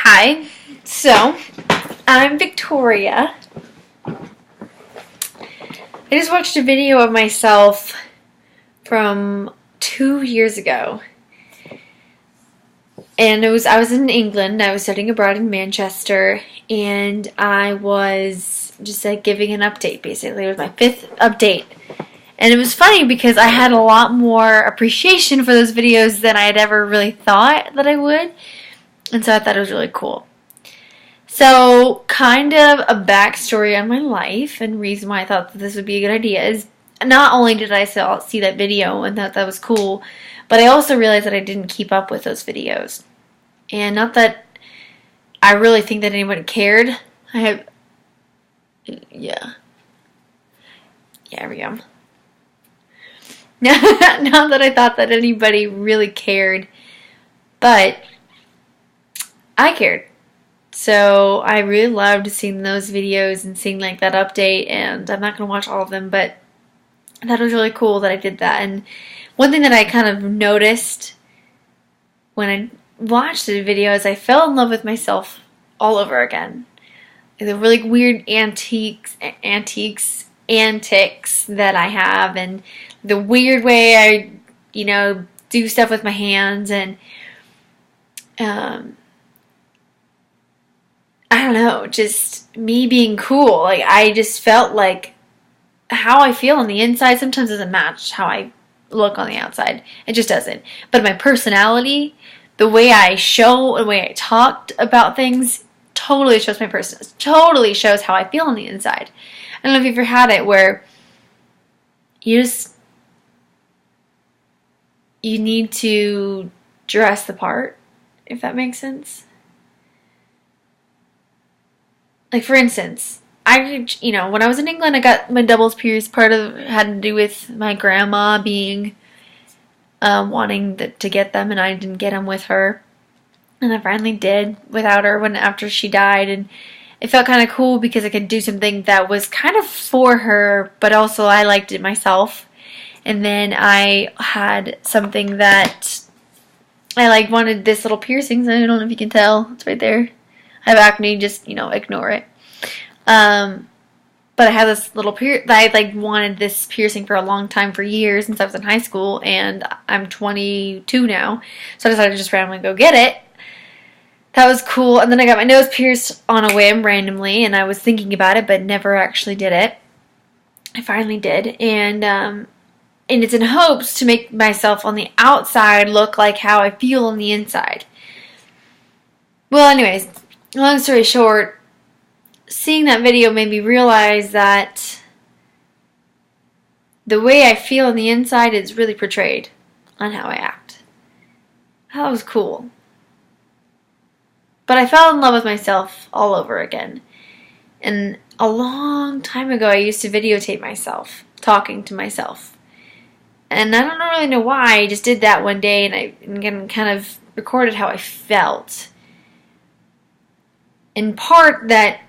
Hi, so I'm Victoria. I just watched a video of myself from 2 years ago, and I was in England. I was studying abroad in Manchester, and I was just giving an update. Basically, it was my fifth update, and it was funny because I had a lot more appreciation for those videos than I had ever really thought that I would, and so I thought it was really cool. So, kind of a backstory on my life and reason why I thought that this would be a good idea is not only did I see that video and thought that was cool, but I also realized that I didn't keep up with those videos. And not that I really think that anyone cared. Yeah, there we go. Not that I thought that anybody really cared, but I cared. So I really loved seeing those videos and seeing that update, and I'm not going to watch all of them, but I thought it was really cool that I did that. And one thing that I kind of noticed when I watched the video is I fell in love with myself all over again. The really weird antics that I have, and the weird way I, do stuff with my hands, and I don't know, just me being cool. I just felt like how I feel on the inside sometimes doesn't match how I look on the outside. It just doesn't. But my personality, the way I show, the way I talked about things, totally shows my personality. Totally shows how I feel on the inside. I don't know if you've ever had it where you need to dress the part, if that makes sense. Like, for instance, when I was in England, I got my doubles pierced. Part of it had to do with my grandma being, wanting to get them, and I didn't get them with her. And I finally did without her after she died, and it felt kind of cool because I could do something that was kind of for her, but also I liked it myself. And then I had something that I wanted this little piercing. I don't know if you can tell. It's right there. I have acne, just, ignore it. But I had this little I wanted this piercing for a long time, for years, since I was in high school, and I'm 22 now, so I decided to just randomly go get it. That was cool. And then I got my nose pierced on a whim randomly, and I was thinking about it, but never actually did it. I finally did, and it's in hopes to make myself on the outside look like how I feel on the inside. Well, anyways, long story short, seeing that video made me realize that the way I feel on the inside is really portrayed on how I act. That was cool. But I fell in love with myself all over again. And a long time ago, I used to videotape myself, talking to myself. And I don't really know why, I just did that one day, and I kind of recorded how I felt. In part that,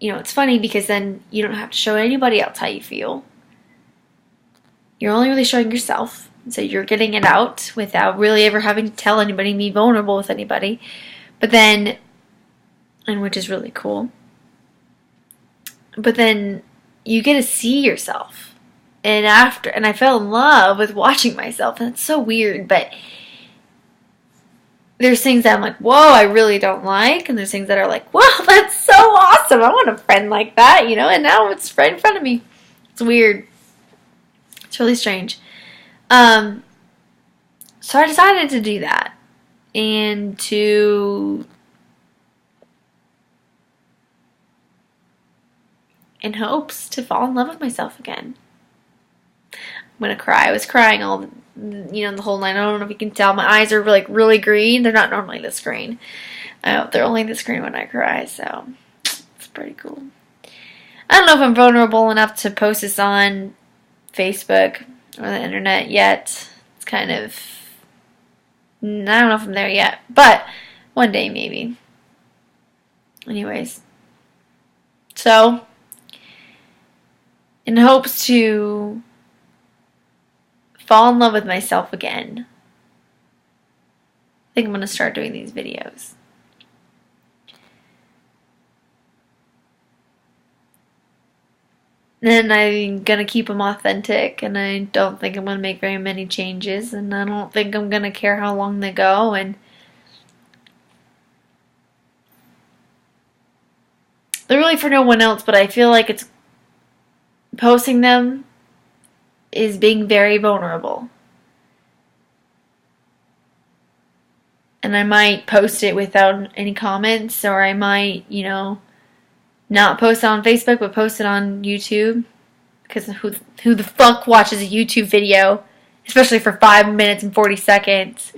it's funny because then you don't have to show anybody else how you feel. You're only really showing yourself. So you're getting it out without really ever having to tell anybody, be vulnerable with anybody. But then, and which is really cool. But then you get to see yourself. And I fell in love with watching myself. And it's so weird, but there's things that I'm like, whoa, I really don't like. And there's things that are like, wow, that's so awesome. I want a friend like that, and now it's right in front of me. It's weird. It's really strange. So I decided to do that. And in hopes to fall in love with myself again. I'm going to cry. I was crying the whole night. I don't know if you can tell. My eyes are really green. They're not normally this green. They're only this green when I cry, so it's pretty cool. I don't know if I'm vulnerable enough to post this on Facebook or the internet yet. It's kind of, I don't know if I'm there yet, but one day maybe. Anyways, so in hopes to fall in love with myself again, I think I'm going to start doing these videos. And I'm gonna keep them authentic, and I don't think I'm gonna make very many changes, and I don't think I'm gonna care how long they go, and they're really for no one else, but I feel like it's posting them is being very vulnerable. And I might post it without any comments, or I might, not post it on Facebook, but post it on YouTube. Because who the fuck watches a YouTube video, especially for 5 minutes and 40 seconds?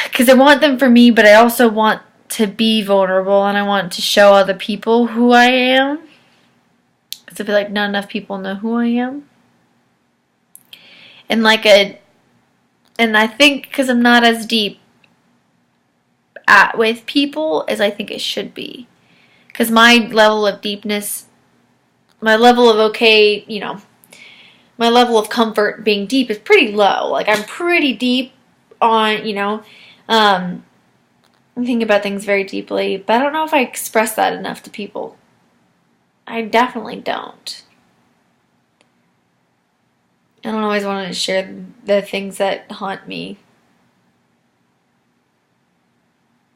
Because I want them for me, but I also want to be vulnerable, and I want to show other people who I am. Because I feel like not enough people know who I am. And I think because I'm not as deep with people as I think it should be. Because my level of deepness, my level of my level of comfort being deep is pretty low. Like, I'm pretty deep on, I'm thinking about things very deeply, but I don't know if I express that enough to people. I definitely don't. I don't always want to share the things that haunt me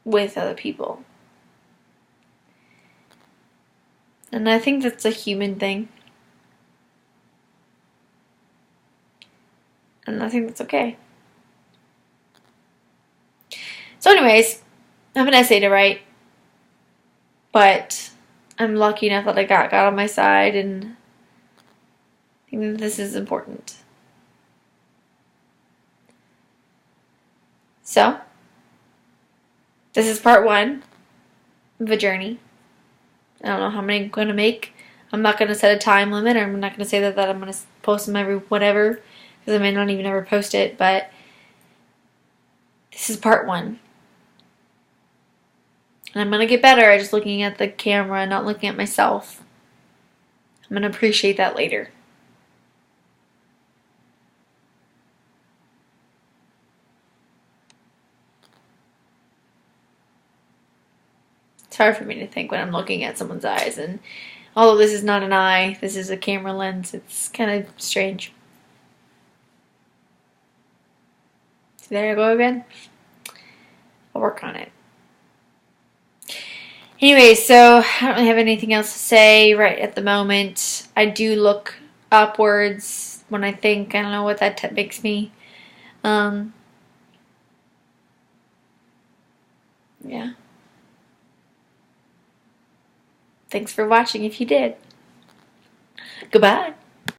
with other people. And I think that's a human thing. And I think that's okay. So anyways, I have an essay to write. But I'm lucky enough that I got God on my side, and I think that this is important. So, this is part 1 of a journey. I don't know how many I'm going to make. I'm not going to set a time limit, or I'm not going to say that I'm going to post them every whatever, because I may not even ever post it, but this is part 1. And I'm going to get better at just looking at the camera and not looking at myself. I'm going to appreciate that later. It's hard for me to think when I'm looking at someone's eyes, and although this is not an eye, this is a camera lens, it's kind of strange. So there I go again. I'll work on it. Anyway, so I don't really have anything else to say right at the moment. I do look upwards when I think. I don't know what that makes me. Yeah. Thanks for watching if you did. Goodbye.